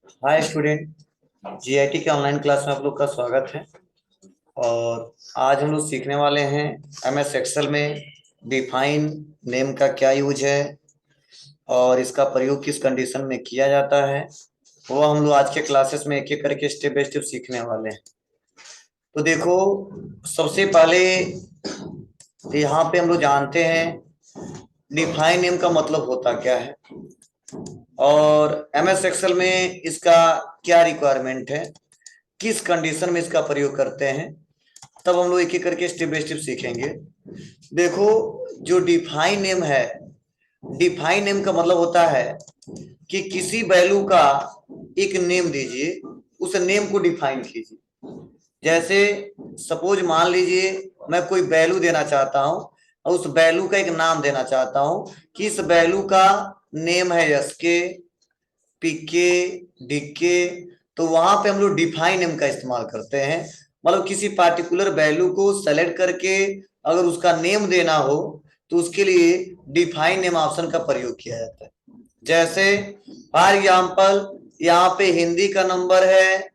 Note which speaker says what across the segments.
Speaker 1: Hi student. GIT के online class में आप लोग का स्वागत है। और आज हम लोग सीखने वाले हैं एमएस एक्सेल में डिफाइन नेम का क्या यूज है और इसका प्रयोग किस कंडीशन में किया जाता है, वो हम लोग आज के क्लासेस में एक एक करके स्टेप बाय स्टेप सीखने वाले हैं। तो देखो, सबसे पहले यहाँ पे हम लोग जानते हैं डिफाइन नेम का मतलब होता क्या है और एमएस एक्सेल में इसका क्या रिक्वायरमेंट है, किस कंडीशन में इसका प्रयोग करते हैं, तब हम लोग एक एक करके स्टेप बाय स्टेप सीखेंगे। देखो, जो डिफाइन नेम है, डिफाइन नेम का मतलब होता है कि किसी वैल्यू का एक नेम दीजिए, उस नेम को डिफाइन कीजिए। जैसे सपोज मान लीजिए मैं कोई वैल्यू देना चाहता हूं और उस वैल्यू का एक नाम देना चाहता हूं कि इस वैल्यू का नेम है एसके, पीके, डीके। तो वहां पे हम लोग डिफाइन नेम का इस्तेमाल करते हैं। मतलब किसी पार्टिकुलर वैल्यू को सेलेक्ट करके अगर उसका नेम देना हो तो उसके लिए डिफाइन नेम ऑप्शन का प्रयोग किया जाता है। जैसे फॉर एग्जाम्पल यहाँ पे हिंदी का नंबर है,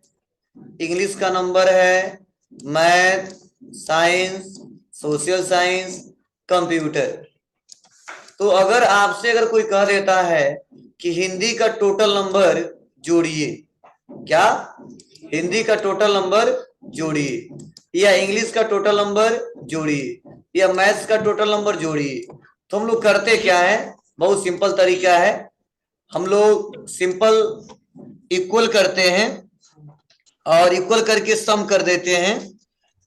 Speaker 1: इंग्लिश का नंबर है, math, science, social science, computer. तो अगर आपसे अगर कोई कह देता है कि हिंदी का टोटल नंबर जोड़िए, क्या हिंदी का टोटल नंबर जोड़िए, या इंग्लिश का टोटल नंबर जोड़िए, या मैथ्स का टोटल नंबर जोड़िए, तो हम लोग करते क्या है, बहुत सिंपल तरीका है। हम लोग सिंपल इक्वल करते हैं और इक्वल करके सम कर देते हैं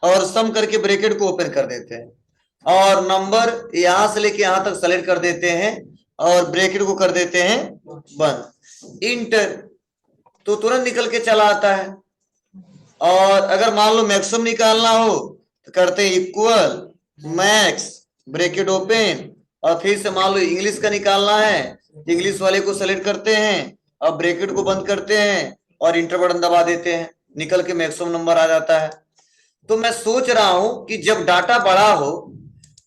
Speaker 1: और सम करके ब्रैकेट को ओपन कर देते हैं और नंबर यहां से लेके यहां तक सेलेक्ट कर देते हैं और ब्रैकेट को कर देते हैं बंद, इंटर। तो तुरंत निकल के चला आता है। और अगर मान लो मैक्सिमम निकालना हो तो करते हैं इक्वल मैक्स, ब्रैकेट ओपन, और फिर से मान लो इंग्लिश का निकालना है, इंग्लिश वाले को सेलेक्ट करते हैं और ब्रैकेट को बंद करते हैं और इंटर बटन दबा देते हैं, निकल के मैक्सिमम नंबर आ जाता है। तो मैं सोच रहा हूं कि जब डाटा बड़ा हो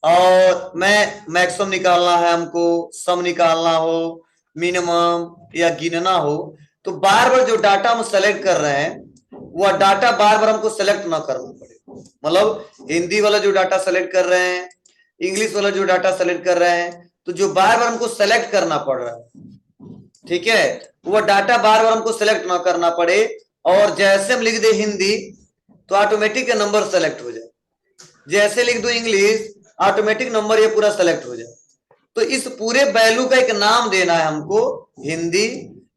Speaker 1: और मैं मैक्सिमम निकालना है, हमको सम निकालना हो, मिनिमम या गिनना हो, तो बार बार जो डाटा हम सेलेक्ट कर रहे हैं वह डाटा बार बार हमको सेलेक्ट ना करना पड़े। मतलब हिंदी वाला जो डाटा सेलेक्ट कर रहे हैं, इंग्लिश वाला जो डाटा सेलेक्ट कर रहे हैं, तो जो बार बार हमको सेलेक्ट करना पड़ रहा है, ठीक है, वह डाटा बार बार हमको सेलेक्ट ना करना पड़े। और जैसे हम लिख दे हिंदी तो ऑटोमेटिक नंबर सेलेक्ट हो जाए, जैसे लिख दो इंग्लिश ऑटोमेटिक नंबर ये पूरा सेलेक्ट हो जाए। तो इस पूरे वैल्यू का एक नाम देना है हमको हिंदी,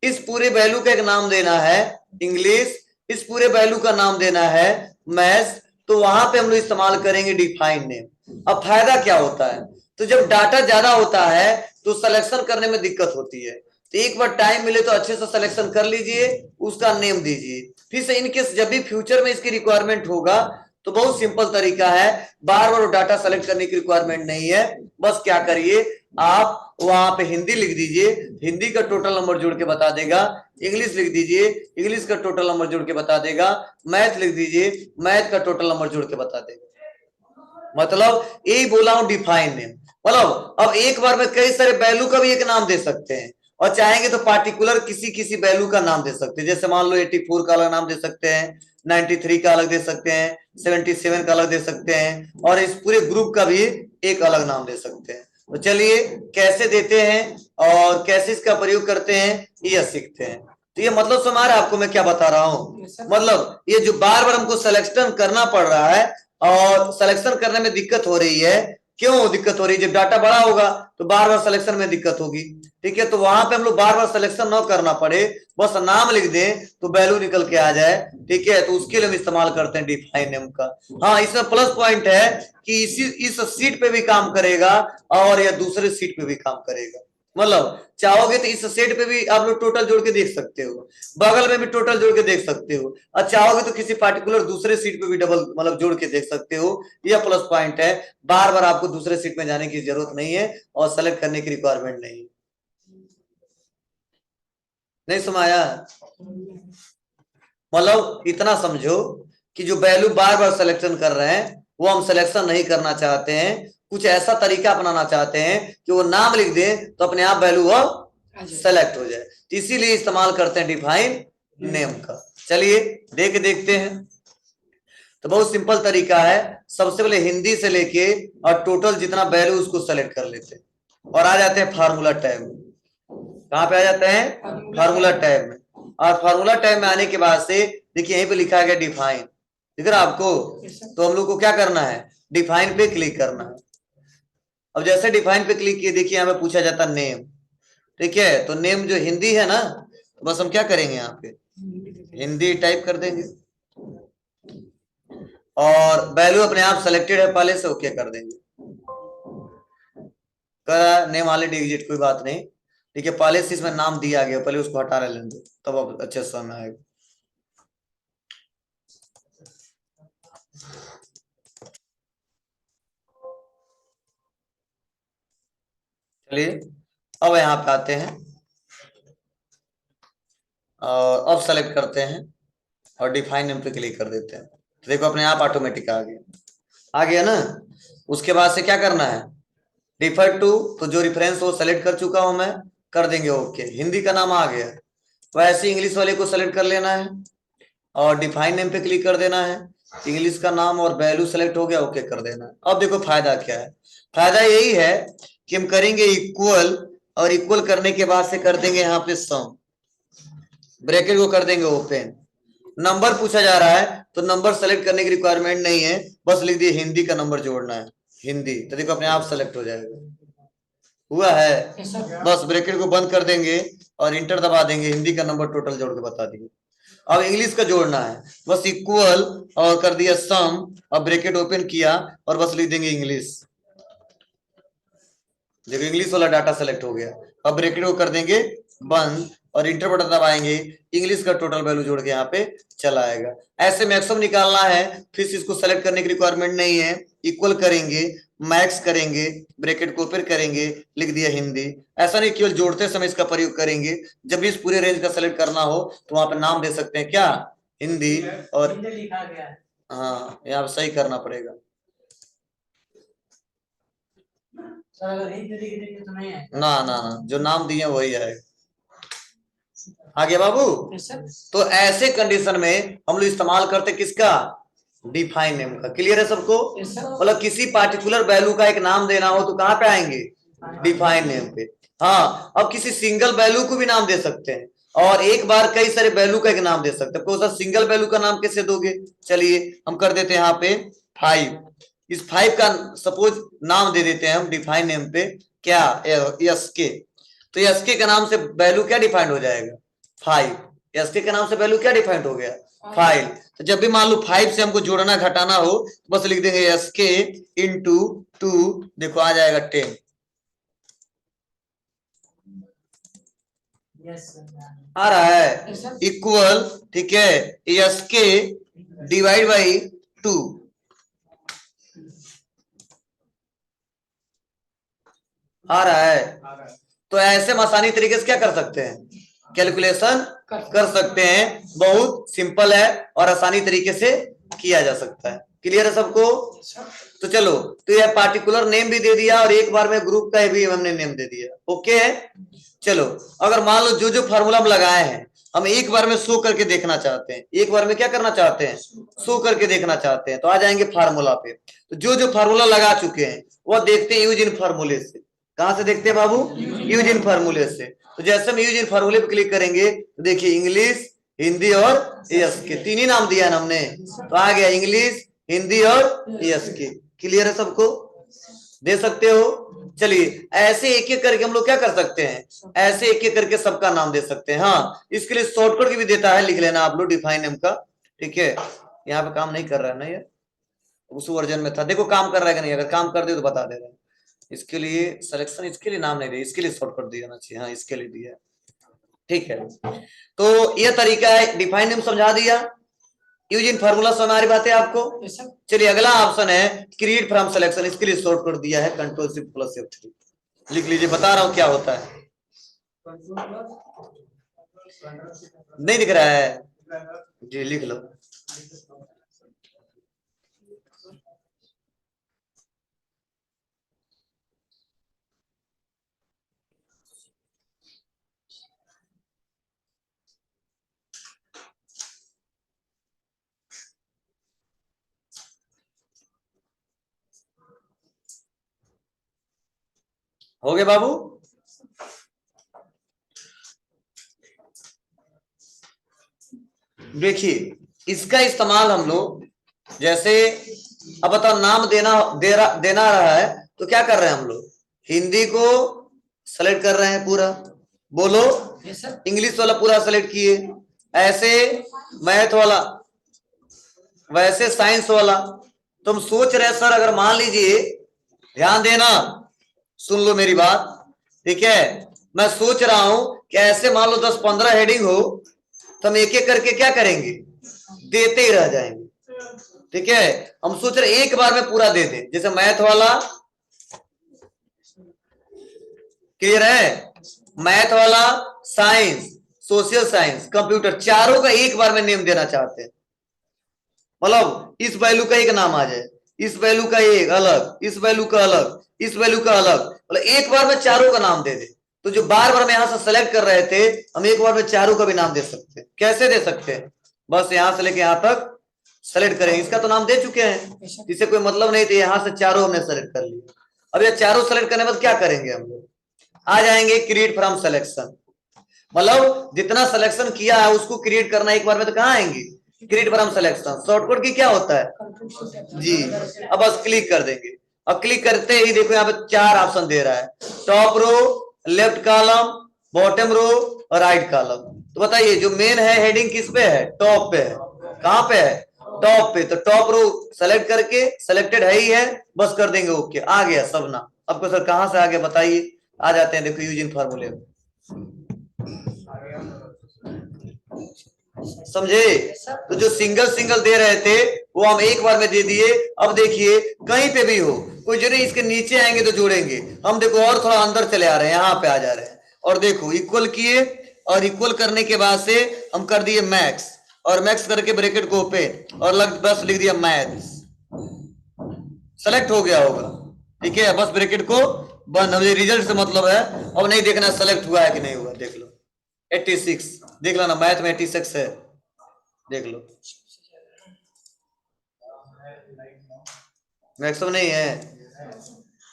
Speaker 1: इस पूरे वैल्यू का एक नाम देना है इंग्लिश, इस पूरे वैल्यू का नाम देना है मैथ्स। तो वहां पे हम लोग इस्तेमाल करेंगे डिफाइन नेम। अब फायदा क्या होता है, तो जब डाटा ज्यादा होता है तो सिलेक्शन करने में दिक्कत होती है। तो एक बार टाइम मिले तो अच्छे से सिलेक्शन कर लीजिए, उसका नेम दीजिए। फिर से इनकेस जब भी फ्यूचर में इसकी रिक्वायरमेंट होगा तो बहुत सिंपल तरीका है, बार बार डाटा सेलेक्ट करने की रिक्वायरमेंट नहीं है। बस क्या करिए, आप वहां पे हिंदी लिख दीजिए, हिंदी का टोटल नंबर जोड़ के बता देगा, इंग्लिश लिख दीजिए, इंग्लिश का टोटल नंबर जोड़ के बता देगा, मैथ लिख दीजिए, मैथ का टोटल नंबर जोड़ के बता देगा। मतलब यही बोला हूं डिफाइन नेम। मतलब अब एक बार में कई सारे वैल्यू का भी एक नाम दे सकते हैं और चाहेंगे तो पार्टिकुलर किसी किसी वैल्यू का नाम दे सकते हैं। जैसे मान लो 84 का अलग नाम दे सकते हैं, 93 का अलग दे सकते हैं, 77 का अलग दे सकते हैं, और इस पूरे ग्रुप का भी एक अलग नाम दे सकते हैं। तो चलिए कैसे देते हैं और कैसे इसका प्रयोग करते हैं यह सीखते हैं। तो ये मतलब समझ रहा है आपको मैं क्या बता रहा हूँ। मतलब ये जो बार बार हमको सिलेक्शन करना पड़ रहा है और सिलेक्शन करने में दिक्कत हो रही है, क्यों दिक्कत हो रही है, जब डाटा बड़ा होगा तो बार बार सिलेक्शन में दिक्कत होगी। ठीक है, तो वहां पे हम लोग बार बार सिलेक्शन ना करना पड़े, बस नाम लिख दें तो वैल्यू निकल के आ जाए। ठीक है, तो उसके लिए हम इस्तेमाल करते हैं डिफाइन नेम का। हाँ, इसमें प्लस पॉइंट है कि इस सीट पे भी काम करेगा और या दूसरे सीट पे भी काम करेगा। मतलब चाहोगे तो इस सेट पे भी आप लोग टोटल जोड़ के देख सकते हो, बगल में भी टोटल जोड़ के देख सकते हो, और चाहोगे तो किसी पार्टिकुलर दूसरे सीट पे भी डबल मतलब जोड़ के देख सकते हो। यह प्लस पॉइंट है, बार बार आपको दूसरे सीट में जाने की जरूरत नहीं है और सेलेक्ट करने की रिक्वायरमेंट नहीं। नहीं समाया? मतलब इतना समझो कि जो वैल्यू बार बार सिलेक्शन कर रहे हैं वो हम सिलेक्शन नहीं करना चाहते हैं, कुछ ऐसा तरीका अपनाना चाहते हैं कि वो नाम लिख दें तो अपने आप वैल्यू वो सेलेक्ट हो जाए। तो इसीलिए इस्तेमाल करते हैं डिफाइन नेम का। चलिए देखते हैं। तो बहुत सिंपल तरीका है। सबसे पहले हिंदी से लेके और टोटल जितना वैल्यू उसको सेलेक्ट कर लेते हैं और आ जाते हैं फार्मूला टैब में। कहाँ पे आ जाते हैं? फार्मूला टैब में। और फार्मूला टैब में आने के बाद से देखिए यहीं पे लिखा गया डिफाइन, दिख रहा आपको? तो हम लोग को क्या करना है? डिफाइन पे क्लिक करना है। अब जैसे डिफाइन पे क्लिक किए देखिए यहाँ पे पूछा जाता नेम, ठीक है? तो नेम जो हिंदी है ना, तो बस हम क्या करेंगे यहाँ पे हिंदी टाइप कर देंगे और वैल्यू अपने आप सेलेक्टेड है पहले से, ओके कर देंगे। करा नेम ऑलरेडी एग्जिट, कोई बात नहीं, ठीक है? पहले से इसमें नाम दिया गया, पहले उसको हटा लेने दो तब अब अच्छे से समझ आएगा। चलिए अब यहाँ पे आते हैं और अब सेलेक्ट करते हैं और डिफाइन नेम पे क्लिक कर देते हैं। तो देखो अपने आप ऑटोमेटिक आ गया ना। उसके बाद से क्या करना है? रिफर टू, तो जो रेफरेंस वो सेलेक्ट कर चुका हूं मैं, कर देंगे ओके। हिंदी का नाम आ गया, वैसे इंग्लिश वाले को सेलेक्ट कर लेना है और डिफाइन नेम पे क्लिक कर देना है। इंग्लिश का नाम और वैल्यू सेलेक्ट हो गया, ओके कर देना है। अब देखो फायदा क्या है? फायदा यही है कि हम करेंगे इक्वल और इक्वल करने के बाद से कर देंगे यहाँ पे सम, ब्रैकेट को कर देंगे ओपन। नंबर पूछा जा रहा है तो नंबर सेलेक्ट करने की रिक्वायरमेंट नहीं है, बस लिख दिए हिंदी का नंबर जोड़ना है हिंदी, तो देखो अपने आप सेलेक्ट हो जाएगा। हुआ है? बस ब्रैकेट को बंद कर देंगे और इंटर दबा देंगे, हिंदी का नंबर टोटल जोड़ के बता देंगे। अब इंग्लिश का जोड़ना है, बस इक्वल और कर दिया सम, अब ब्रैकेट ओपन किया और बस लिख देंगे इंग्लिश। देखो इंग्लिश वाला डाटा सेलेक्ट हो गया। अब ब्रैकेट को कर देंगे बंद और इंटर बटन दबाएंगे, इंग्लिश का टोटल वैल्यू जोड़ के यहाँ पे चला आएगा। ऐसे मैक्सिमम निकालना है, फिर इसको सेलेक्ट करने की रिक्वायरमेंट नहीं है। इक्वल करेंगे, मैक्स करेंगे, ब्रैकेट को फिर करेंगे, लिख दिया हिंदी। ऐसा नहीं केवल जोड़ते समय इसका प्रयोग करेंगे, जब भी इस पूरे रेंज का सेलेक्ट करना हो तो वहां पे नाम दे सकते हैं क्या? हिंदी। और हाँ यहाँ सही करना पड़ेगा। ना ना ना, जो नाम दिए वही है। आगे बाबू, तो ऐसे कंडीशन में हम लोग इस्तेमाल करते किसका? डिफाइन नेम का। क्लियर है सबको? मतलब किसी पार्टिकुलर वैल्यू का एक नाम देना हो तो कहां पे आएंगे? डिफाइन नेम पे। हाँ, अब किसी सिंगल वैल्यू को भी नाम दे सकते हैं और एक बार कई सारे वैल्यू का एक नाम दे सकते हैं। कौन सा सिंगल वैल्यू का नाम कैसे दोगे? चलिए हम कर देते हैं यहाँ पे 5। इस 5 का सपोज नाम दे देते हैं हम डिफाइन नेम पे क्या? एस के। तो एस के नाम से वैल्यू क्या डिफाइंड हो जाएगा? 5। एस के नाम से वैल्यू क्या डिफाइंड हो गया? 5। तो जब भी मान लो 5 से हमको जोड़ना घटाना हो तो बस लिख देंगे एस के इंटू 2, देखो आ जाएगा 10। आ रहा है इक्वल, ठीक है, एस के डिवाइड बाई 2। आ रहा है? तो ऐसे हम आसानी तरीके से क्या कर सकते हैं? कैलकुलेशन कर सकते हैं। बहुत सिंपल है और आसानी तरीके से किया जा सकता है। क्लियर है सबको? तो चलो, तो यह पार्टिकुलर नेम भी दे दिया और एक बार में ग्रुप का भी हमने नेम दे दिया। ओके है? चलो, अगर मान लो जो जो फार्मूला हम लगाए हैं हम एक बार में शो करके देखना चाहते हैं, एक बार में क्या करना चाहते हैं? शो करके देखना चाहते हैं, तो आ जाएंगे फार्मूला पे। तो जो जो फार्मूला लगा चुके हैं वह देखते हैं यूज इन फार्मूले से। कहां से देखते हैं बाबू? यूज इन फार्मूले से। तो जैसे हम यूज इन फार्मूले पे क्लिक करेंगे तो देखिए इंग्लिश, हिंदी और एस के तीन ही नाम दिया है हमने, तो आ गया इंग्लिश, हिंदी और एस के। क्लियर है सबको? दे सकते हो? चलिए ऐसे एक एक करके हम लोग क्या कर सकते हैं? ऐसे एक एक करके सबका नाम दे सकते हैं। हाँ, इसके लिए शॉर्टकट की भी देता है, लिख लेना आप लोग डिफाइन नेम का, ठीक है? यहाँ पे काम नहीं कर रहा है ना ये, उस वर्जन में था। देखो काम कर रहा है कि नहीं, अगर काम कर दे तो बता दे रहे हैं। इसके लिए सिलेक्शन, इसके लिए नाम नहीं दिया, इसके लिए शॉर्टकट दिया जाना चाहिए। हाँ इसके लिए दिया, ठीक है। तो ये तरीका है, डिफाइन नेम समझा दिया, यूज इन फार्मूला समझ आ रही बात है आपको? चलिए अगला ऑप्शन है क्रिएट फ्रॉम सिलेक्शन, इसके लिए शॉर्टकट दिया है कंट्रोल शिफ्ट प्लस F3। लिख लीजिए, बता रहा हूं क्या होता है। नहीं दिख रहा है जी? लिख लो। हो गए बाबू? देखिए इसका इस्तेमाल हम लोग जैसे, अब बताओ नाम देना रहा है तो क्या कर रहे हैं हम लोग? हिंदी को सेलेक्ट कर रहे हैं पूरा, बोलो। इंग्लिश वाला पूरा सेलेक्ट किए, ऐसे मैथ वाला, वैसे साइंस वाला। तुम सोच रहे सर, अगर मान लीजिए, ध्यान देना, सुन लो मेरी बात, ठीक है? मैं सोच रहा हूं कि ऐसे मान लो 10-15 हेडिंग हो, तो हम एक एक करके क्या करेंगे? देते ही रह जाएंगे, ठीक है? हम सोच रहे एक बार में पूरा दे दें, जैसे मैथ वाला, क्लियर है? मैथ वाला, साइंस, सोशल साइंस, कंप्यूटर, चारों का एक बार में नेम देना चाहते हैं। मतलब इस वैल्यू का एक नाम आ जाए, इस वैल्यू का एक अलग, इस वैल्यू का अलग, इस वैल्यू का अलग, मतलब एक बार में चारों का नाम दे दे। तो जो बार बार हम यहां से सेलेक्ट कर रहे थे, हम एक बार में चारों का भी नाम दे सकते हैं। कैसे दे सकते हैं? बस यहां से लेके यहां तक सेलेक्ट करेंगे। इसका तो नाम दे चुके हैं, इससे कोई मतलब नहीं, तो यहां से चारों हमने सेलेक्ट कर लिया। अब ये चारों सेलेक्ट करने के बाद क्या करेंगे हम लोग? आ जाएंगे क्रिएट फ्रॉम सिलेक्शन, मतलब जितना सिलेक्शन किया है उसको क्रिएट करना एक बार में, तो कहां आएंगे? Create from selection. शॉर्टकट की क्या होता है जी? अब बस क्लिक कर देंगे। अब क्लिक करते ही देखो यहाँ पे 4 ऑप्शन दे रहा है, top row, left column, bottom row और राइट कॉलम। तो बताइए जो मेन है हेडिंग किस पे है? टॉप पे है। कहां पे है? टॉप पे। तो टॉप रो सेलेक्ट करके, सेलेक्टेड है ही है, बस कर देंगे ओके, आ गया सब ना। आपको सर कहां से आ गया बताइए? आ जाते हैं, देखो यूजिंग फार्मूले, समझे? तो जो सिंगल सिंगल दे रहे थे वो हम एक बार में दे दिए। अब देखिए कहीं पे भी हो, कोई जो नहीं, इसके नीचे आएंगे तो जोड़ेंगे हम, देखो और थोड़ा अंदर चले आ रहे हैं, यहाँ पे आ जा रहे हैं, और देखो इक्वल किए, और इक्वल करने के बाद से हम कर दिए मैक्स, और मैक्स करके ब्रैकेट को ओपन, और बस लिख दिया मैथ्स, सेलेक्ट हो गया होगा, ठीक है? बस ब्रैकेट को बंद, मुझे रिजल्ट से मतलब है, अब नहीं देखना सेलेक्ट हुआ है कि नहीं हुआ। देख लो 86, देख लो ना, मैथ में 86 है, देख लो। मैक्सिमम नहीं है,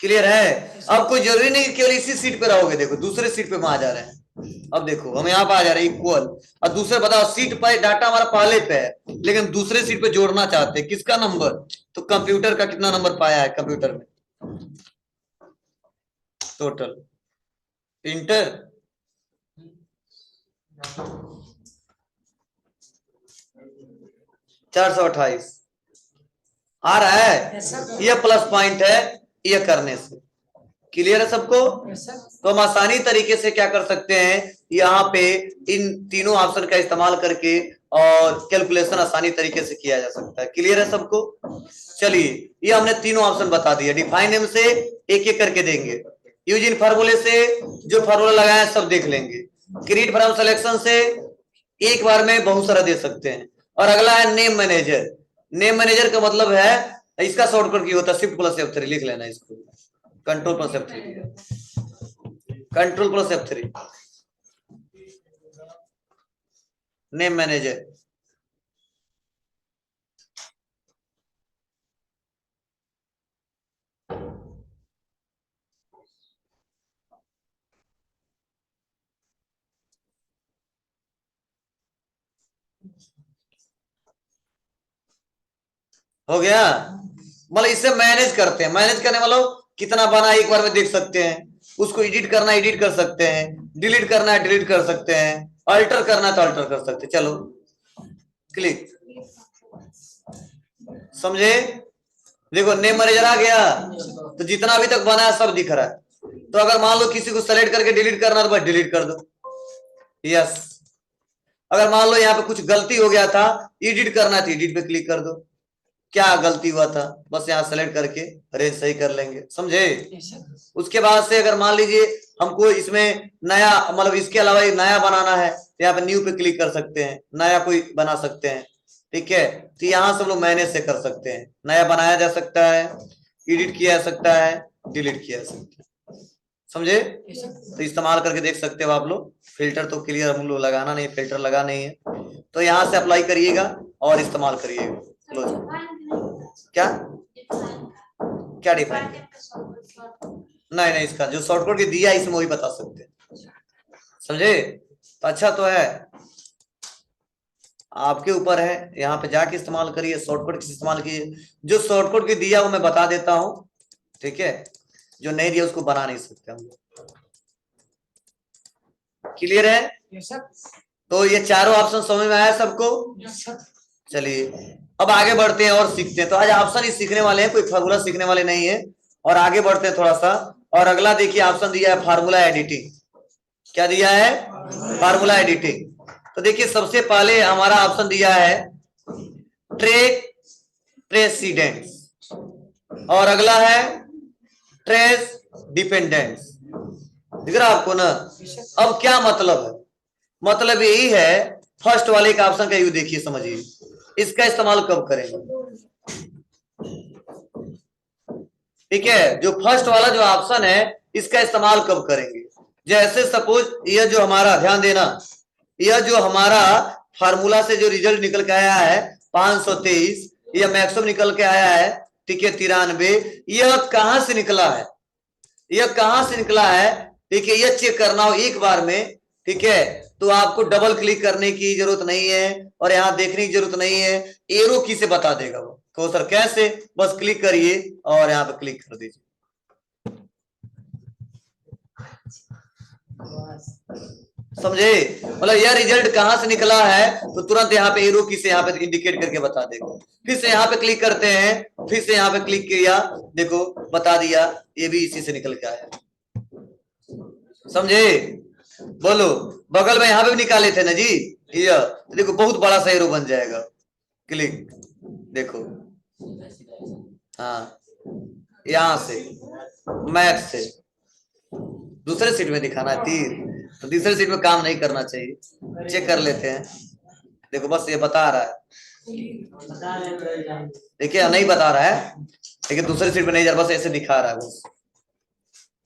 Speaker 1: क्लियर है? अब कोई जरूरी नहीं केवल इसी सीट पे रहोगे, देखो दूसरे सीट पे वहां जा रहे हैं। अब देखो हम यहाँ पे आ जा रहे हैं इक्वल, और दूसरे बताओ सीट पर डाटा हमारा पहले पे है, लेकिन दूसरे सीट पे जोड़ना चाहते हैं किसका नंबर? तो कंप्यूटर का कितना नंबर पाया है कंप्यूटर में टोटल? इंटर 428 आ रहा है, ये प्लस पॉइंट है ये करने से। क्लियर है सबको? तो हम आसानी तरीके से क्या कर सकते हैं, यहाँ पे इन तीनों ऑप्शन का इस्तेमाल करके, और कैलकुलेशन आसानी तरीके से किया जा सकता है। क्लियर है सबको? चलिए ये हमने तीनों ऑप्शन बता दिया। डिफाइन नेम से एक एक करके देंगे, यूज इन फार्मूले से जो फार्मूला लगाया सब देख लेंगे, क्रिएट फ्रॉम सिलेक्शन से एक बार में बहुत सारा दे सकते हैं, और अगला है नेम मैनेजर। नेम मैनेजर का मतलब है, इसका शॉर्टकट की होता है शिफ्ट प्लस F3, लिख लेना इसको, control plus F3, control plus F3, name manager. हो गया? मतलब इससे मैनेज करते हैं, मैनेज करने मतलब कितना बना एक बार में देख सकते हैं, उसको एडिट करना एडिट कर सकते हैं, डिलीट करना है डिलीट कर सकते हैं, अल्टर करना है तो अल्टर कर सकते हैं। चलो क्लिक, समझे? देखो नेम मैनेजर आ गया, तो जितना अभी तक बना है सब दिख रहा है। तो अगर मान लो किसी को सेलेक्ट करके डिलीट करना तो बस डिलीट कर दो, यस। अगर मान लो यहाँ पे कुछ गलती हो गया था, एडिट करना है तो एडिट पे क्लिक कर दो, क्या गलती हुआ था बस यहाँ सेलेक्ट करके रेंज सही कर लेंगे, समझे? उसके बाद से अगर मान लीजिए हमको इसमें नया, मतलब इसके अलावा नया बनाना है, तो यहाँ पे न्यू पे क्लिक कर सकते हैं, नया कोई बना सकते हैं, ठीक है? तो यहाँ से हम लोग मैनेज से कर सकते हैं, नया बनाया जा सकता है, एडिट किया जा सकता है, डिलीट किया जा सकता है, समझे? तो इस्तेमाल करके देख सकते हो आप लोग। फिल्टर तो क्लियर हम लोग लगाना नहीं, फिल्टर लगा नहीं है, तो यहाँ से अप्लाई करिएगा और इस्तेमाल करिएगा। क्या क्या डिफाइन? नहीं नहीं, इसका जो शॉर्टकट के दिया इसमें वही बता सकते हैं, समझे? तो अच्छा तो है, आपके ऊपर है, यहाँ पे जाके इस्तेमाल करिए, शॉर्टकट किस इस्तेमाल कीजिए। जो शॉर्टकट के दिया वो मैं बता देता हूँ, ठीक है, जो नहीं दिया उसको बना नहीं सकते हम लोग। क्लियर है? तो ये चारों ऑप्शन समझ में आया सबको? चलिए अब आगे बढ़ते हैं और सीखते हैं। तो आज ऑप्शन ही सीखने वाले हैं, कोई फार्मूला सीखने वाले नहीं है। और आगे बढ़ते हैं थोड़ा सा। और अगला देखिए ऑप्शन दिया है फार्मूला एडिटिंग। क्या दिया है? Formula editing. तो देखिए सबसे पहले हमारा ऑप्शन दिया है ट्रेक प्रेसिडेंस, और अगला है ट्रेस डिपेंडेंस। दिख रहा आपको ना? अब क्या मतलब है? मतलब यही है, फर्स्ट वाले का ऑप्शन का यू देखिए, समझिए इसका इस्तेमाल कब करेंगे। ठीक है, जो फर्स्ट वाला जो ऑप्शन है इसका इस्तेमाल कब करेंगे। जैसे सपोज यह जो हमारा, ध्यान देना, यह जो हमारा फार्मूला से जो रिजल्ट निकल के आया है 523, यह मैक्सिमम निकल के आया है, ठीक है 93, यह कहां से निकला है? यह कहां से निकला है? ठीक है, यह चेक करना हो एक बार में, ठीक है, तो आपको डबल क्लिक करने की जरूरत नहीं है और यहां देखने की जरूरत नहीं है, एरो की से बता देगा वो। तो सर कैसे? बस क्लिक करिए और यहाँ पे क्लिक कर दीजिए। समझे? मतलब यह रिजल्ट कहां से निकला है तो तुरंत यहाँ पे एरो की से यहाँ पे इंडिकेट करके बता देगा। फिर से यहाँ पे क्लिक करते हैं, फिर से यहाँ पे क्लिक किया, देखो बता दिया, ये भी इसी से निकल के आया। समझे? बोलो, बगल में यहाँ पे भी निकाले थे ना जी, ये देखो बहुत बड़ा सा एरो बन जाएगा। क्लिक, देखो, हाँ यहां से मैथ से दूसरे सीट में दिखाना है तीर, तो तीसरे सीट में काम नहीं करना चाहिए। चेक कर लेते हैं, देखो बस ये बता रहा है, देखिए नहीं बता रहा है, लेकिन दूसरे सीट में नहीं जा रहा, बस ऐसे दिखा रहा है बस।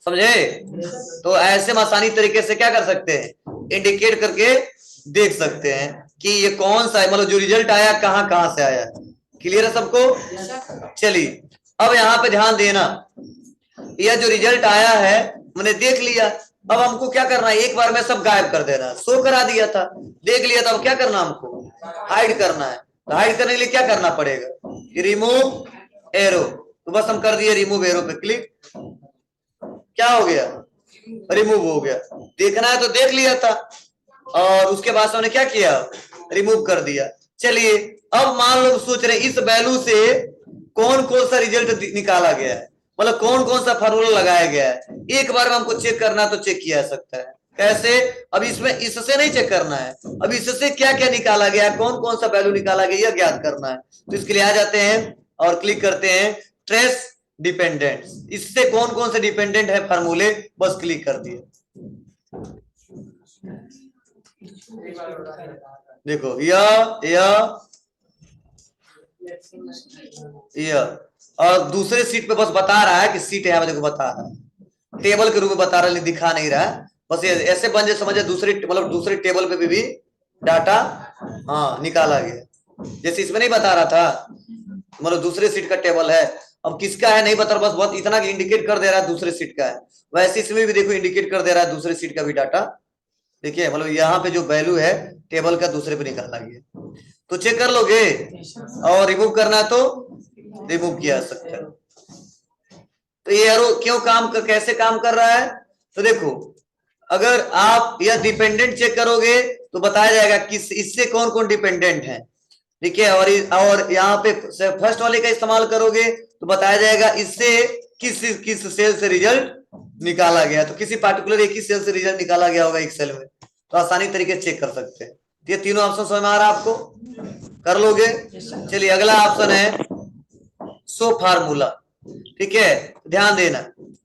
Speaker 1: समझे? तो ऐसे में आसानी तरीके से क्या कर सकते हैं, इंडिकेट करके देख सकते हैं कि ये कौन सा है, मतलब जो रिजल्ट आया कहां कहां से आया। क्लियर है सबको? चलिए अब यहाँ पे ध्यान देना, यह जो रिजल्ट आया है मैंने देख लिया, अब हमको क्या करना है, एक बार में सब गायब कर देना। शो करा दिया था, देख लिया था, अब क्या करना हमको, हाइड करना है। तो हाइड करने के लिए क्या करना पड़ेगा, रिमूव एरो। तो बस हम कर दिए रिमूव एरो पे क्लिक, क्या हो गया, रिमूव हो गया। देखना है तो देख लिया था, और उसके बाद हमने क्या किया, रिमूव कर दिया। चलिए अब मान लो सोच रहे इस वैल्यू से कौन कौन सा रिजल्ट निकाला गया है, मतलब कौन कौन सा फार्मूला लगाया गया है। एक बार में हमको चेक करना तो चेक किया जा सकता है। कैसे? अब इसमें इससे नहीं चेक करना है, अब इससे क्या क्या निकाला गया है, कौन कौन सा वैल्यू निकाला गया यह ज्ञात करना है। तो इसके लिए आ जाते हैं और क्लिक करते हैं ट्रेस डिपेंडेंट, इससे कौन कौन से डिपेंडेंट है फार्मूले, बस क्लिक कर दिए। देखो यह और दूसरे सीट पे बस बता रहा है कि सीट यहाँ पे, देखो बता रहा है, टेबल के रूप में बता रहा है, दिखा नहीं रहा है। बस ये ऐसे बन जाए समझे, दूसरे मतलब दूसरे टेबल पे भी डाटा हाँ निकाला गया। जैसे इसमें नहीं बता रहा था, मतलब दूसरे सीट का टेबल है, अब किसका है नहीं बता रहा, बस बहुत इतना इंडिकेट कर दे रहा है दूसरे सीट का है। वैसे इसमें भी देखो इंडिकेट कर दे रहा है दूसरे सीट का भी डाटा। देखिए मतलब यहाँ पे जो वैल्यू है टेबल का दूसरे पे निकाला गया। तो चेक कर लोगे, और रिमूव करना है तो रिमूव किया जा सकता है। तो ये एरो क्यों कैसे काम कर रहा है, तो देखो अगर आप यह डिपेंडेंट चेक करोगे तो बताया जाएगा किस इससे कौन कौन डिपेंडेंट है, ठीक है, और यहाँ पे फर्स्ट वाले का इस्तेमाल करोगे तो बताया जाएगा इससे किस किस सेल से रिजल्ट निकाला गया। तो किसी पार्टिकुलर एक ही सेल से रिजल्ट निकाला गया होगा एक सेल में, तो आसानी तरीके से चेक कर सकते हैं। ये तीनों ऑप्शन समझ में आ रहा है आपको, कर लोगे? चलिए अगला ऑप्शन है सो फार्मूला। ठीक है, ध्यान देना,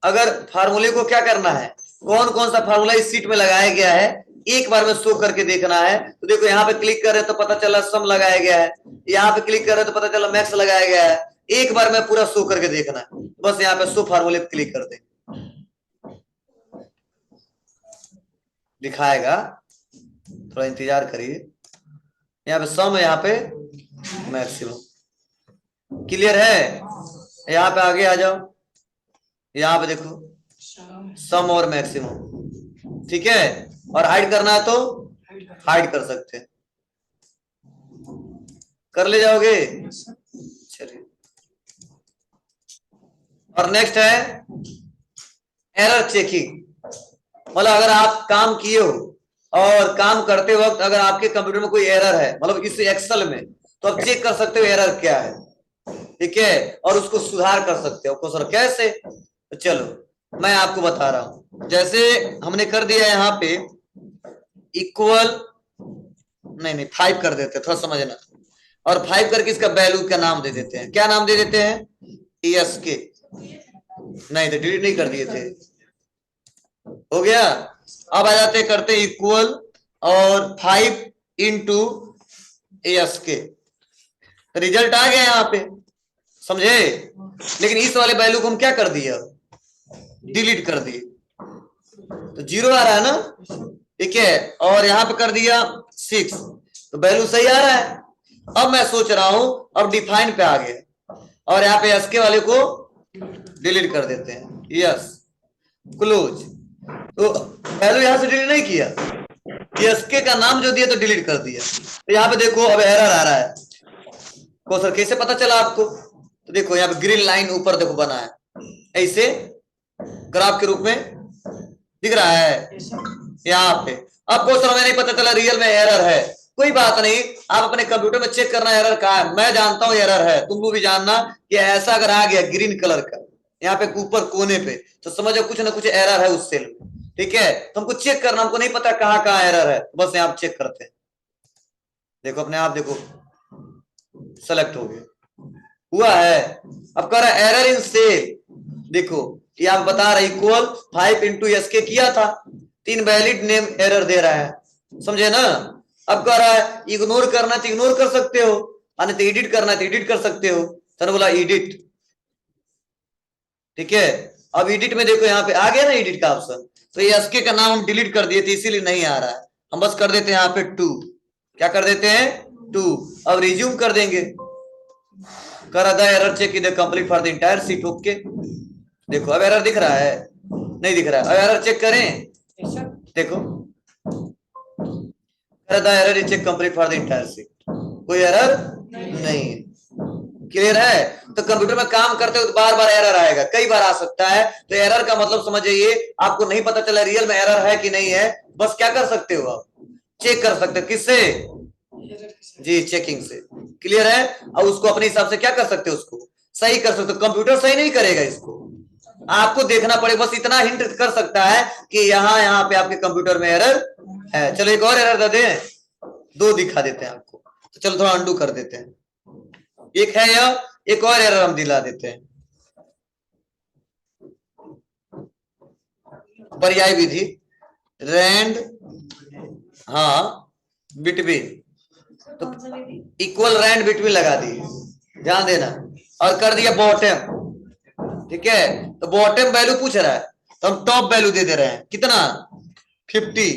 Speaker 1: अगर फार्मूले को क्या करना है, कौन कौन सा फार्मूला इस सीट में लगाया गया है एक बार में शो करके देखना है। तो देखो यहाँ पे क्लिक कर रहे तो पता चला सम लगाया गया है, यहाँ पे क्लिक कर रहे तो पता चला मैक्स लगाया गया है। एक बार में पूरा शो करके देखना है, बस यहाँ पे शो फार्मूले पे क्लिक कर दे, दिखाएगा, थोड़ा इंतजार करिए। यहाँ पे सम है, यहाँ पे मैक्सिमम। क्लियर है? यहाँ पे आगे आ जाओ, यहाँ पे देखो सम और मैक्सिमम, ठीक है। और हाइड करना है तो हाइड कर सकते हैं, कर ले जाओगे। चलिए, और नेक्स्ट है एरर चेकिंग। मतलब अगर आप काम किए हो और काम करते वक्त अगर आपके कंप्यूटर में कोई एरर है, मतलब इस एक्सेल में, तो आप चेक कर सकते हो एरर क्या है, ठीक है, और उसको सुधार कर सकते हो। सर कैसे? तो चलो मैं आपको बता रहा हूं। जैसे हमने कर दिया यहाँ पे इक्वल, नहीं नहीं 5 कर देते, थोड़ा समझना। और 5 करके इसका वैल्यू का नाम दे देते हैं। क्या नाम दे देते हैं? एस के। नहीं तो डिलीट नहीं कर दिए थे, हो गया। अब आ जाते करते इक्वल और 5 इंटू एस के, रिजल्ट आ गया यहाँ पे, समझे। लेकिन इस वाले वैल्यू को हम क्या कर दिया? डिलीट कर दिए, तो 0 आ रहा है ना, ठीक है। और यहाँ पे कर दिया 6, तो वैल्यू सही आ रहा है। अब मैं सोच रहा हूं, अब डिफाइन पे आ गया और यहाँ पे एस के वाले को डिलीट कर देते हैं, यस क्लोज। तो वैल्यू यहां से डिलीट नहीं किया, एसके का नाम जो दिया तो डिलीट कर दिया। तो यहाँ पे देखो अब एरर आ रहा है। को सर कैसे पता चला आपको? तो देखो यहाँ पे ग्रीन लाइन ऊपर देखो बना है, ऐसे ग्राफ के रूप में दिख रहा है यहाँ पे। अब को सर हमें नहीं पता चला रियल में एरर है, कोई बात नहीं, आप अपने कंप्यूटर में चेक करना एरर कहाँ है। मैं जानता हूं एरर है, तुम लोग भी जानना कि ऐसा अगर आ गया ग्रीन कलर का यहाँ पे ऊपर कोने पे, तो समझो कुछ ना कुछ एरर है उस सेल में, ठीक है। तो हमको चेक करना, हमको नहीं पता कहाँ कहाँ एरर है, बस यहाँ चेक करते हैं। देखो अपने आप देखो सेलेक्ट हो गया, हुआ है। अब कह रहा है एरर इन सेल, देखो ये आप बता रहे इक्वल 5 इंटू एस के किया था, 3 वैलिड नेम एरर दे रहा है, समझे ना। अब कह रहा है इग्नोर करना तो इग्नोर कर सकते हो, तो एडिट करना तो एडिट कर सकते हो। सर बोला एडिट, ठीक है। अब एडिट में देखो यहाँ पे आ गया ना एडिट का ऑप्शन, तो ये एसके का नाम हम डिलीट कर दिए थे इसीलिए नहीं आ रहा है। हम बस कर देते हैं यहाँ पे 2, क्या कर देते हैं 2। अब रिज्यूम कर देंगे, कर the error check in complete for the entire sheet, okay. देखो अब एरर दिख रहा है, नहीं दिख रहा है। अब एरर चेक करें, देखो कर the error check complete for the entire sheet, कोई एरर नहीं है, क्लियर है। तो कंप्यूटर में काम करते हुए बार बार एरर आएगा, कई बार आ सकता है। तो एरर का मतलब समझ जाइए, आपको नहीं पता चला रियल में एरर है कि नहीं है, बस क्या कर सकते हो आप चेक कर सकते हो, किससे? जी चेकिंग से, क्लियर है। और उसको अपने हिसाब से क्या कर सकते हो, उसको सही कर सकते हो। कंप्यूटर सही नहीं करेगा इसको, आपको देखना पड़ेगा। बस इतना हिंट कर सकता है कि यहाँ पे आपके कंप्यूटर में एरर है। चलो एक और एरर दे दें, 2 दिखा देते हैं आपको। तो चलो थोड़ा अंडू कर देते हैं, एक है यह, एक और एरर हम दिला देते हैं। पर्याय विधि रैंड, हाँ बिटवीन, तो इक्वल रैंड बिटवीन लगा दिए, ध्यान देना। और कर दिया बॉटम, ठीक है। तो बॉटम वैल्यू पूछ रहा है, तो हम टॉप वैल्यू दे रहे हैं, कितना 50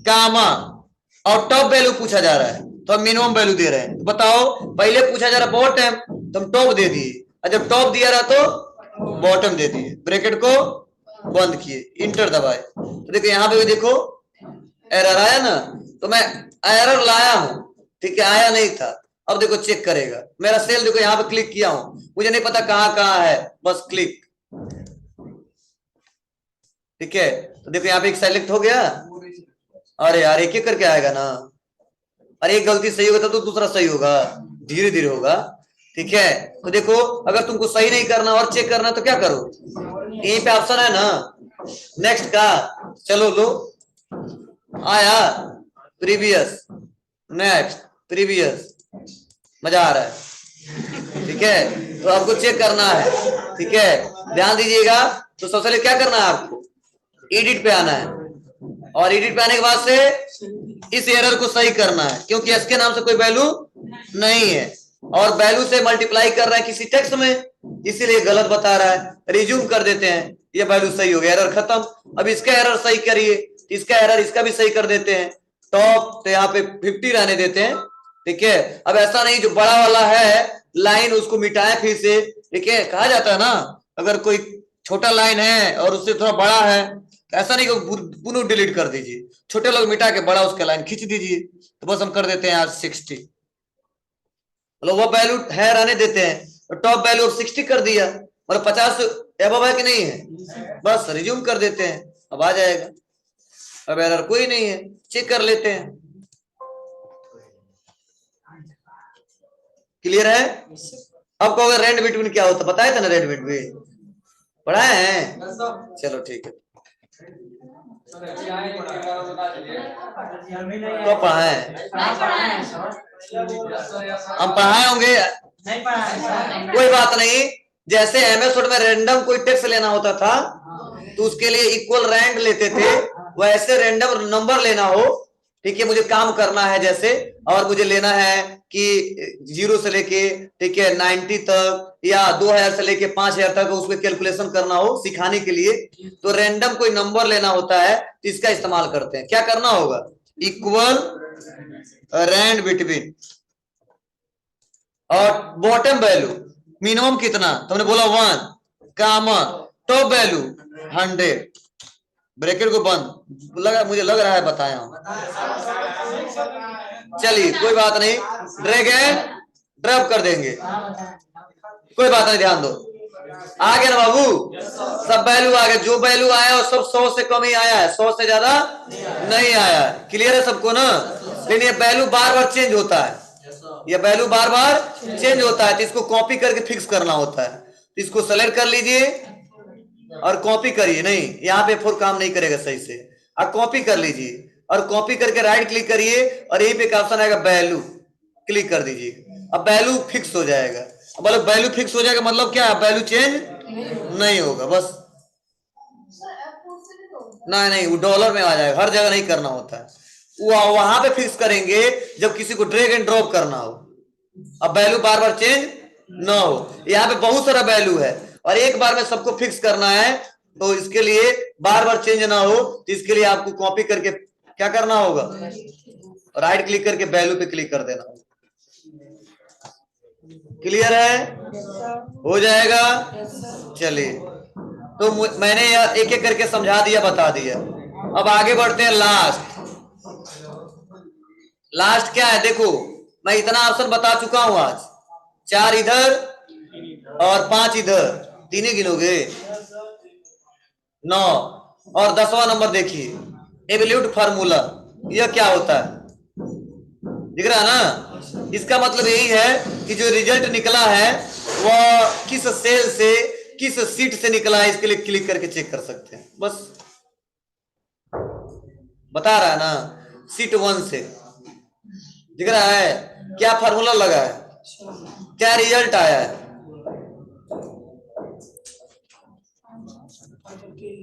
Speaker 1: कामा, और टॉप वैल्यू पूछा जा रहा है तो हम मिनिमम वैल्यू दे रहे हैं। तो बताओ पहले पूछा जा रहा बॉटम तो हम टॉप दे दिए, और जब टॉप दिया रहा तो बॉटम दे दिए, ब्रैकेट को बंद किए, इंटर दबाए। तो देखो यहाँ पे भी देखो एरर आया ना, तो मैं एरर लाया हूं, ठीक है, आया नहीं था। अब देखो चेक करेगा मेरा सेल, देखो यहाँ पे क्लिक किया हूं, मुझे नहीं पता कहाँ कहाँ है, बस क्लिक, ठीक है। तो देखो यहाँ पे एक सेलेक्ट हो गया। अरे यार एक एक करके आएगा ना, अरे एक गलती सही होगा तो दूसरा सही होगा, धीरे धीरे होगा, ठीक है। तो देखो अगर तुमको सही नहीं करना और चेक करना तो क्या करो, यहीं पे ऑप्शन है ना नेक्स्ट का, चलो लो, आया प्रीवियस, नेक्स्ट प्रीवियस, मजा आ रहा है, ठीक है। तो आपको चेक करना है, ठीक है, ध्यान दीजिएगा। तो सबसे पहले क्या करना है आपको, एडिट पे आना है, और एडिट पे आने के बाद से इस एरर को सही करना है, क्योंकि इसके नाम से कोई वैल्यू नहीं है और वैल्यू से मल्टीप्लाई कर रहा है किसी टेक्स्ट में, इसीलिए गलत बता रहा है। रिज्यूम कर देते हैं, ये वैल्यू सही हो गया, एरर खत्म। अब इसका एरर सही करिए, इसका एरर इसका भी सही कर देते हैं। टॉप तो यहाँ पे 50 रहने देते हैं, ठीक है। अब ऐसा नहीं जो बड़ा वाला है लाइन उसको मिटाए फिर से, ठीक है। कहा जाता है ना अगर कोई छोटा लाइन है और उससे थोड़ा बड़ा है, ऐसा नहीं कि पुनः डिलीट कर दीजिए, छोटे लोग मिटा के बड़ा उसका लाइन खींच दीजिए। तो बस हम कर देते हैं आज 60, मतलब वो वैल्यू है रहने देते हैं, तो टॉप वैल्यू ऑफ 60 कर दिया, मतलब 50 एबव है कि नहीं है, बस रिज्यूम कर देते हैं, अब आ जाएगा। अब एरर कोई नहीं है, चेक कर लेते हैं। क्लियर है? अब कहोगे रेंड बिटवीन क्या होता, बताया था ना, रेंड बिटवीन पढ़ाए हैं, चलो ठीक है, तो पढ़ाए हम पढ़ाए होंगे, कोई बात नहीं। जैसे एमएस वर्ड में रैंडम कोई टेक्स्ट लेना होता था तो उसके लिए इक्वल रैंड लेते थे, वैसे रैंडम नंबर लेना हो, ठीक है, मुझे काम करना है जैसे, और मुझे लेना है कि 0 से लेके, ठीक है, 90 तक या 2000 से लेके 5000 तक उसमें कैलकुलेशन करना हो सिखाने के लिए, तो रैंडम कोई नंबर लेना होता है तो इसका इस्तेमाल करते हैं। क्या करना होगा, इक्वल रैंड बिटवीन, और बॉटम वैल्यू मिनिमम कितना, तुमने बोला 1, कामा टॉप वैल्यू 100, ब्रैकेट को बंद, मुझे लग रहा है बताया हूं, चलिए कोई बात नहीं, ड्रैग एंड ड्रॉप कर देंगे, कोई बात नहीं, ध्यान दो, आ गया ना बाबू, सब वैल्यू आ गया, जो वैल्यू आया वो सब 100 से कम ही आया है, 100 से ज्यादा नहीं आया। क्लियर है सबको ना? लेकिन ये वैल्यू बार बार चेंज होता है, ये वैल्यू बार बार चेंज होता है, तो इसको कॉपी करके फिक्स करना होता है, तो इसको सेलेक्ट कर लीजिए और कॉपी करिए, नहीं यहाँ पे फोर काम नहीं करेगा सही से, आप कॉपी कर लीजिए और कॉपी करके राइट क्लिक करिए और यहीं पे एक ऑप्शन आएगा वैल्यू, क्लिक कर दीजिए, अब वैल्यू फिक्स हो जाएगा। मतलब वैल्यू फिक्स हो जाएगा मतलब क्या, वैल्यू चेंज नहीं होगा, बस नहीं नहीं, वो डॉलर में आ जाएगा, हर जगह नहीं करना होता है, वहां पे फिक्स करेंगे जब किसी को ड्रैग एंड ड्रॉप करना हो, अब वैल्यू बार बार चेंज ना हो। यहाँ पे बहुत सारा वैल्यू है और एक बार में सबको फिक्स करना है, तो इसके लिए बार बार चेंज ना हो, तो इसके लिए आपको कॉपी करके क्या करना होगा, राइट क्लिक करके वैल्यू पे क्लिक कर देना होगा। क्लियर है? हो जाएगा। चलिए, तो मैंने एक एक करके समझा दिया, बता दिया, अब आगे बढ़ते हैं। लास्ट क्या है, देखो मैं इतना ऑप्शन बता चुका हूं आज, 4 इधर और 5 इधर, 3 ही गिनोगे, 9 और 10वां नंबर देखिए, एब्सोल्यूट फार्मूला, यह क्या होता है, दिख रहा है ना? इसका मतलब यही है कि जो रिजल्ट निकला है वह किस सेल से किस सीट से निकला है, इसके लिए क्लिक करके चेक कर सकते हैं, बस बता रहा है ना, सीट 1 से दिख रहा है, क्या फार्मूला लगा है, क्या रिजल्ट आया है,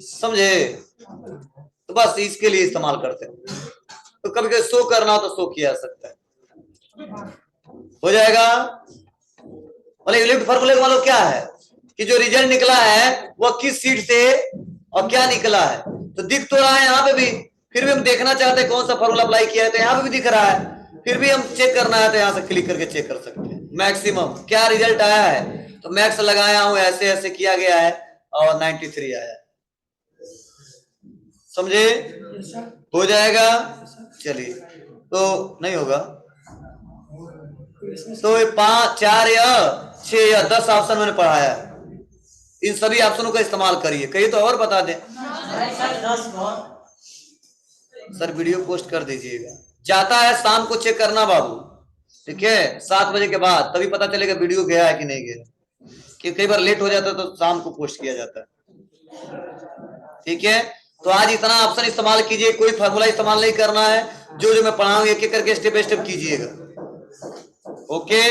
Speaker 1: समझे? तो बस इसके लिए इस्तेमाल करते हैं, तो कभी कभी शो करना हो तो शो किया जा सकता है, हो जाएगा। फार्मूले का मतलब क्या है कि जो रिजल्ट निकला है वह किस सीट से और क्या निकला है, तो दिख तो रहा है यहाँ पे भी, फिर भी हम देखना चाहते हैं कौन सा फार्मूला अप्लाई किया है, तो यहाँ पे भी दिख रहा है, फिर भी हम चेक करना है तो यहाँ से क्लिक करके चेक कर सकते हैं। मैक्सिमम क्या रिजल्ट आया है, तो मैक्स लगाया हूं, ऐसे ऐसे किया गया है और 93 आया है, समझे? हो जाएगा। चलिए, तो नहीं होगा तो 5 4 या 6 या 10 ऑप्शन मैंने पढ़ाया है, इन सभी ऑप्शनों का इस्तेमाल करिए। कहिए तो और बता दें सर, वीडियो पोस्ट कर दीजिएगा, जाता है शाम को चेक करना बाबू, ठीक है, 7 बजे के बाद, तभी पता चलेगा वीडियो गया है कि नहीं गया, कि कई बार लेट हो जाता है तो शाम को पोस्ट किया जाता है, ठीक है। तो आज इतना ऑप्शन इस्तेमाल कीजिए, कोई फार्मूला इस्तेमाल नहीं करना है, जो जो मैं पढ़ाऊंगा एक एक करके स्टेप बाय स्टेप कीजिएगा, ओके।